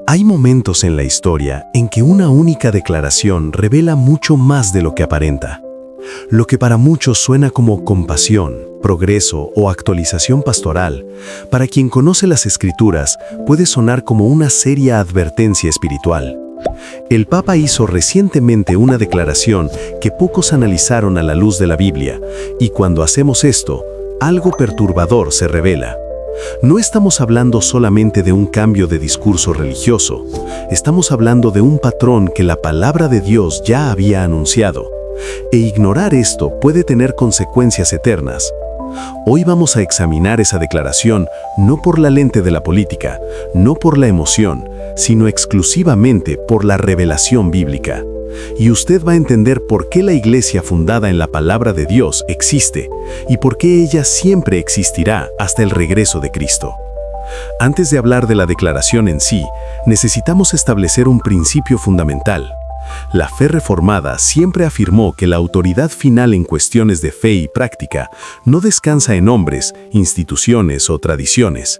Hay momentos en la historia en que una única declaración revela mucho más de lo que aparenta. Lo que para muchos suena como compasión, progreso o actualización pastoral, para quien conoce las Escrituras puede sonar como una seria advertencia espiritual. El Papa hizo recientemente una declaración que pocos analizaron a la luz de la Biblia, y cuando hacemos esto, algo perturbador se revela. No estamos hablando solamente de un cambio de discurso religioso, estamos hablando de un patrón que la palabra de Dios ya había anunciado, e ignorar esto puede tener consecuencias eternas. Hoy vamos a examinar esa declaración no por la lente de la política, no por la emoción, sino exclusivamente por la revelación bíblica. Y usted va a entender por qué la iglesia fundada en la palabra de Dios existe y por qué ella siempre existirá hasta el regreso de Cristo. Antes de hablar de la declaración en sí, necesitamos establecer un principio fundamental. La fe reformada siempre afirmó que la autoridad final en cuestiones de fe y práctica no descansa en hombres, instituciones o tradiciones.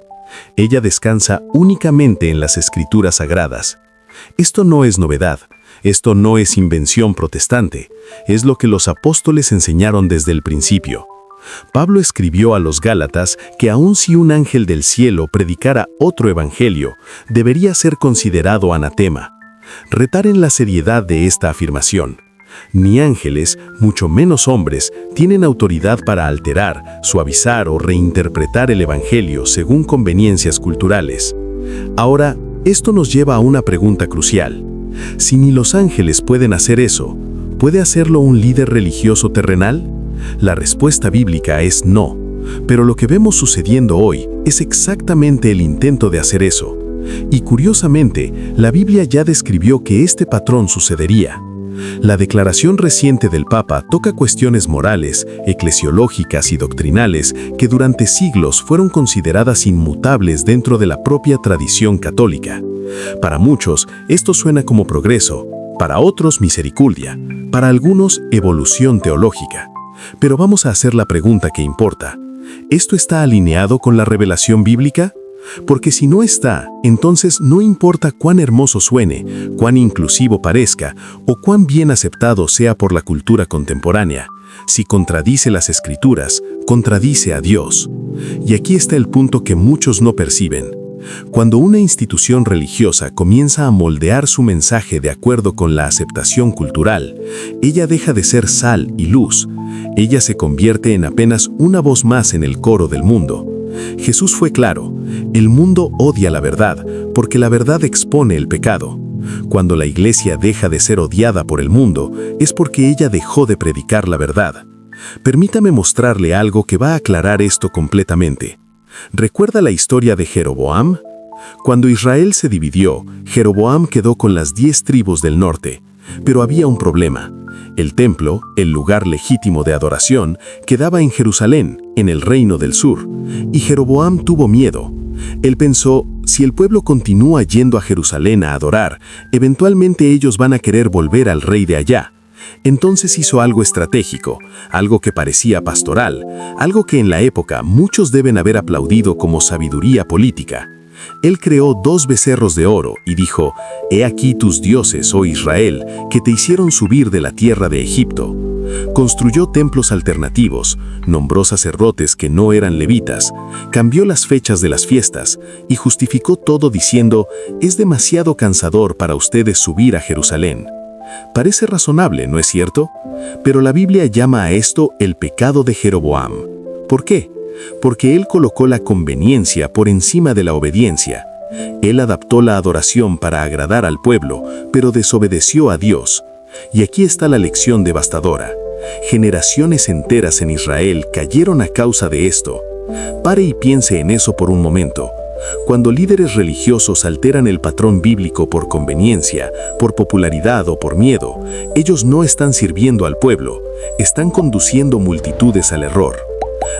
Ella descansa únicamente en las Escrituras sagradas. Esto no es novedad. Esto no es invención protestante, es lo que los apóstoles enseñaron desde el principio. Pablo escribió a los Gálatas que aun si un ángel del cielo predicara otro evangelio, debería ser considerado anatema. Retaren la seriedad de esta afirmación. Ni ángeles, mucho menos hombres, tienen autoridad para alterar, suavizar o reinterpretar el evangelio según conveniencias culturales. Ahora, esto nos lleva a una pregunta crucial. Si ni los ángeles pueden hacer eso, ¿puede hacerlo un líder religioso terrenal? La respuesta bíblica es no, pero lo que vemos sucediendo hoy es exactamente el intento de hacer eso. Y curiosamente, la Biblia ya describió que este patrón sucedería. La declaración reciente del Papa toca cuestiones morales, eclesiológicas y doctrinales que durante siglos fueron consideradas inmutables dentro de la propia tradición católica. Para muchos, esto suena como progreso, para otros misericordia, para algunos evolución teológica. Pero vamos a hacer la pregunta que importa. ¿Esto está alineado con la revelación bíblica? Porque si no está, entonces no importa cuán hermoso suene, cuán inclusivo parezca o cuán bien aceptado sea por la cultura contemporánea. Si contradice las Escrituras, contradice a Dios. Y aquí está el punto que muchos no perciben. Cuando una institución religiosa comienza a moldear su mensaje de acuerdo con la aceptación cultural, ella deja de ser sal y luz. Ella se convierte en apenas una voz más en el coro del mundo. Jesús fue claro, el mundo odia la verdad, porque la verdad expone el pecado. Cuando la iglesia deja de ser odiada por el mundo, es porque ella dejó de predicar la verdad. Permítame mostrarle algo que va a aclarar esto completamente. ¿Recuerda la historia de Jeroboam? Cuando Israel se dividió, Jeroboam quedó con las 10 tribus del norte, pero había un problema. El templo, el lugar legítimo de adoración, quedaba en Jerusalén, en el reino del sur, y Jeroboam tuvo miedo. Él pensó, si el pueblo continúa yendo a Jerusalén a adorar, eventualmente ellos van a querer volver al rey de allá. Entonces hizo algo estratégico, algo que parecía pastoral, algo que en la época muchos deben haber aplaudido como sabiduría política. Él creó 2 becerros de oro y dijo, «He aquí tus dioses, oh Israel, que te hicieron subir de la tierra de Egipto». Construyó templos alternativos, nombró sacerdotes que no eran levitas, cambió las fechas de las fiestas y justificó todo diciendo, «Es demasiado cansador para ustedes subir a Jerusalén». Parece razonable, ¿no es cierto? Pero la Biblia llama a esto el pecado de Jeroboam. ¿Por qué? Porque él colocó la conveniencia por encima de la obediencia. Él adaptó la adoración para agradar al pueblo, pero desobedeció a Dios. Y aquí está la lección devastadora. Generaciones enteras en Israel cayeron a causa de esto. Pare y piense en eso por un momento. Cuando líderes religiosos alteran el patrón bíblico por conveniencia, por popularidad o por miedo, ellos no están sirviendo al pueblo, están conduciendo multitudes al error.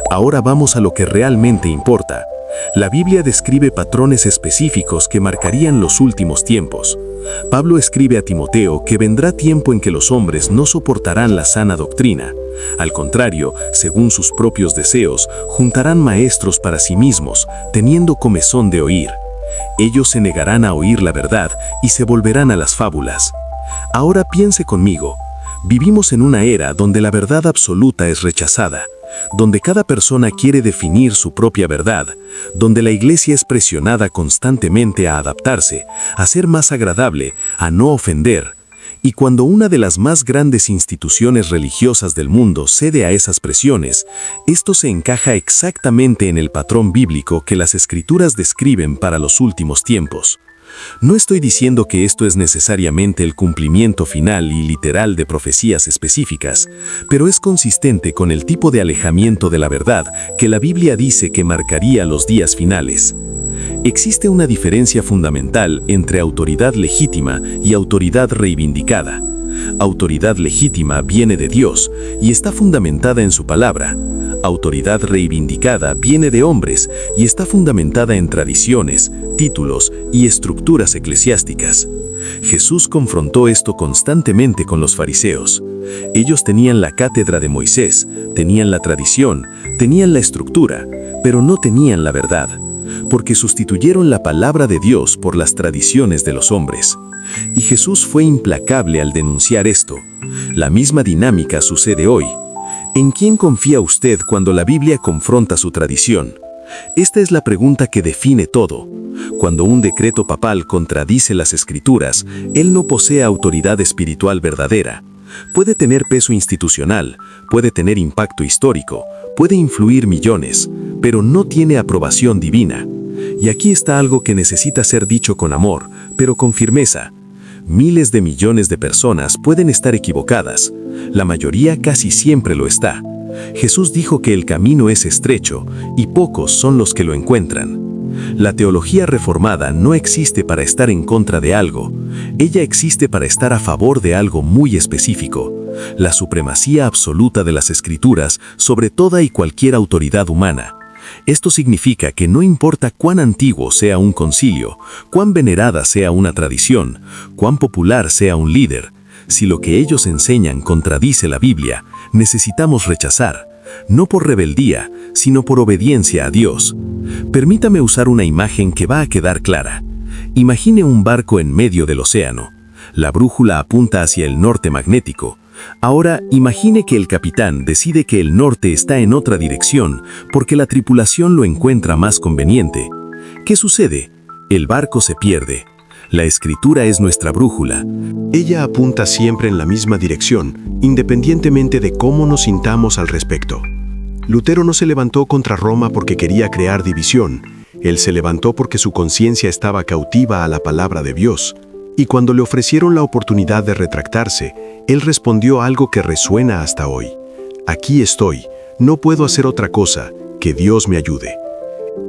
Ahora vamos a lo que realmente importa. La Biblia describe patrones específicos que marcarían los últimos tiempos. Pablo escribe a Timoteo que vendrá tiempo en que los hombres no soportarán la sana doctrina. Al contrario, según sus propios deseos, juntarán maestros para sí mismos, teniendo comezón de oír. Ellos se negarán a oír la verdad y se volverán a las fábulas. Ahora piense conmigo. Vivimos en una era donde la verdad absoluta es rechazada, donde cada persona quiere definir su propia verdad, donde la iglesia es presionada constantemente a adaptarse, a ser más agradable, a no ofender. Y cuando una de las más grandes instituciones religiosas del mundo cede a esas presiones, esto se encaja exactamente en el patrón bíblico que las Escrituras describen para los últimos tiempos. No estoy diciendo que esto es necesariamente el cumplimiento final y literal de profecías específicas, pero es consistente con el tipo de alejamiento de la verdad que la Biblia dice que marcaría los días finales. Existe una diferencia fundamental entre autoridad legítima y autoridad reivindicada. Autoridad legítima viene de Dios y está fundamentada en su palabra. Autoridad reivindicada viene de hombres y está fundamentada en tradiciones, títulos y estructuras eclesiásticas. Jesús confrontó esto constantemente con los fariseos. Ellos tenían la cátedra de Moisés, tenían la tradición, tenían la estructura, pero no tenían la verdad, porque sustituyeron la palabra de Dios por las tradiciones de los hombres. Y Jesús fue implacable al denunciar esto. La misma dinámica sucede hoy. ¿En quién confía usted cuando la Biblia confronta su tradición? Esta es la pregunta que define todo. Cuando un decreto papal contradice las Escrituras, él no posee autoridad espiritual verdadera. Puede tener peso institucional, puede tener impacto histórico, puede influir millones, pero no tiene aprobación divina. Y aquí está algo que necesita ser dicho con amor, pero con firmeza. Miles de millones de personas pueden estar equivocadas. La mayoría casi siempre lo está. Jesús dijo que el camino es estrecho y pocos son los que lo encuentran. La teología reformada no existe para estar en contra de algo. Ella existe para estar a favor de algo muy específico: la supremacía absoluta de las Escrituras sobre toda y cualquier autoridad humana. Esto significa que no importa cuán antiguo sea un concilio, cuán venerada sea una tradición, cuán popular sea un líder, si lo que ellos enseñan contradice la Biblia, necesitamos rechazar, no por rebeldía, sino por obediencia a Dios. Permítame usar una imagen que va a quedar clara. Imagine un barco en medio del océano. La brújula apunta hacia el norte magnético. Ahora, imagine que el capitán decide que el norte está en otra dirección porque la tripulación lo encuentra más conveniente. ¿Qué sucede? El barco se pierde. La Escritura es nuestra brújula. Ella apunta siempre en la misma dirección, independientemente de cómo nos sintamos al respecto. Lutero no se levantó contra Roma porque quería crear división. Él se levantó porque su conciencia estaba cautiva a la palabra de Dios. Y cuando le ofrecieron la oportunidad de retractarse, él respondió algo que resuena hasta hoy. Aquí estoy, no puedo hacer otra cosa, que Dios me ayude.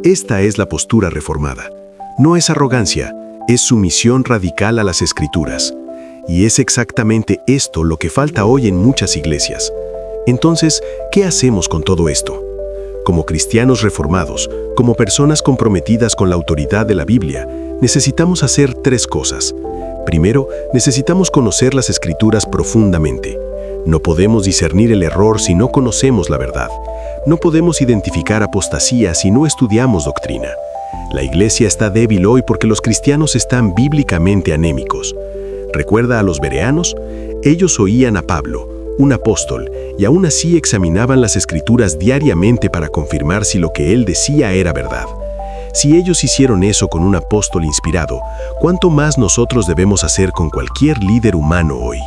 Esta es la postura reformada. No es arrogancia, es sumisión radical a las Escrituras. Y es exactamente esto lo que falta hoy en muchas iglesias. Entonces, ¿qué hacemos con todo esto? Como cristianos reformados, como personas comprometidas con la autoridad de la Biblia, necesitamos hacer tres cosas. Primero, necesitamos conocer las Escrituras profundamente. No podemos discernir el error si no conocemos la verdad. No podemos identificar apostasía si no estudiamos doctrina. La iglesia está débil hoy porque los cristianos están bíblicamente anémicos. ¿Recuerda a los bereanos? Ellos oían a Pablo, un apóstol, y aún así examinaban las Escrituras diariamente para confirmar si lo que él decía era verdad. Si ellos hicieron eso con un apóstol inspirado, ¿cuánto más nosotros debemos hacer con cualquier líder humano hoy?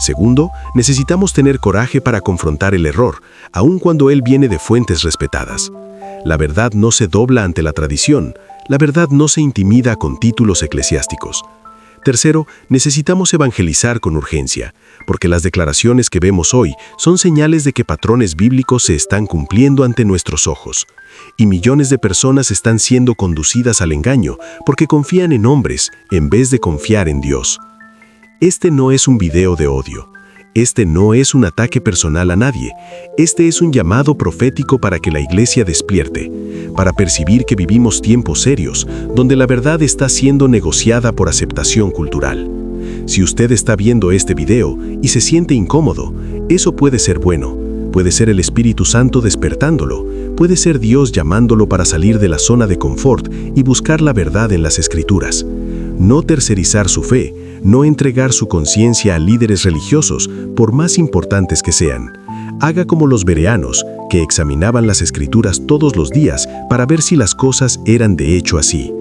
Segundo, necesitamos tener coraje para confrontar el error, aun cuando él viene de fuentes respetadas. La verdad no se dobla ante la tradición, la verdad no se intimida con títulos eclesiásticos. Tercero, necesitamos evangelizar con urgencia, porque las declaraciones que vemos hoy son señales de que patrones bíblicos se están cumpliendo ante nuestros ojos. Y millones de personas están siendo conducidas al engaño porque confían en hombres en vez de confiar en Dios. Este no es un video de odio. Este no es un ataque personal a nadie. Este es un llamado profético para que la iglesia despierte, para percibir que vivimos tiempos serios, donde la verdad está siendo negociada por aceptación cultural. Si usted está viendo este video y se siente incómodo, eso puede ser bueno, puede ser el Espíritu Santo despertándolo, puede ser Dios llamándolo para salir de la zona de confort y buscar la verdad en las Escrituras. No tercerizar su fe, no entregar su conciencia a líderes religiosos, por más importantes que sean. Haga como los bereanos, que examinaban las Escrituras todos los días para ver si las cosas eran de hecho así.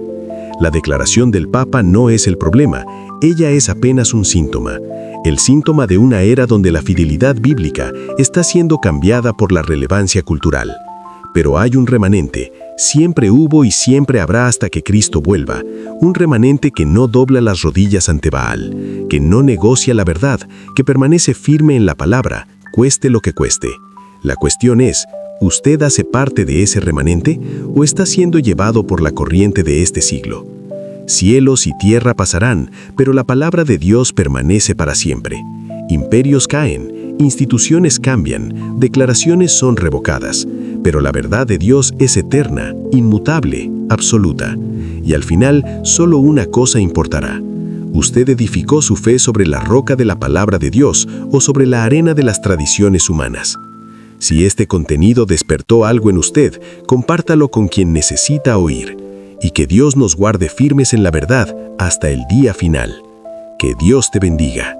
La declaración del Papa no es el problema, ella es apenas un síntoma. El síntoma de una era donde la fidelidad bíblica está siendo cambiada por la relevancia cultural. Pero hay un remanente, siempre hubo y siempre habrá hasta que Cristo vuelva, un remanente que no dobla las rodillas ante Baal, que no negocia la verdad, que permanece firme en la palabra, cueste lo que cueste. La cuestión es, ¿usted hace parte de ese remanente o está siendo llevado por la corriente de este siglo? Cielos y tierra pasarán, pero la palabra de Dios permanece para siempre. Imperios caen, instituciones cambian, declaraciones son revocadas, pero la verdad de Dios es eterna, inmutable, absoluta. Y al final, solo una cosa importará. ¿Usted edificó su fe sobre la roca de la palabra de Dios o sobre la arena de las tradiciones humanas? Si este contenido despertó algo en usted, compártalo con quien necesita oír. Y que Dios nos guarde firmes en la verdad hasta el día final. Que Dios te bendiga.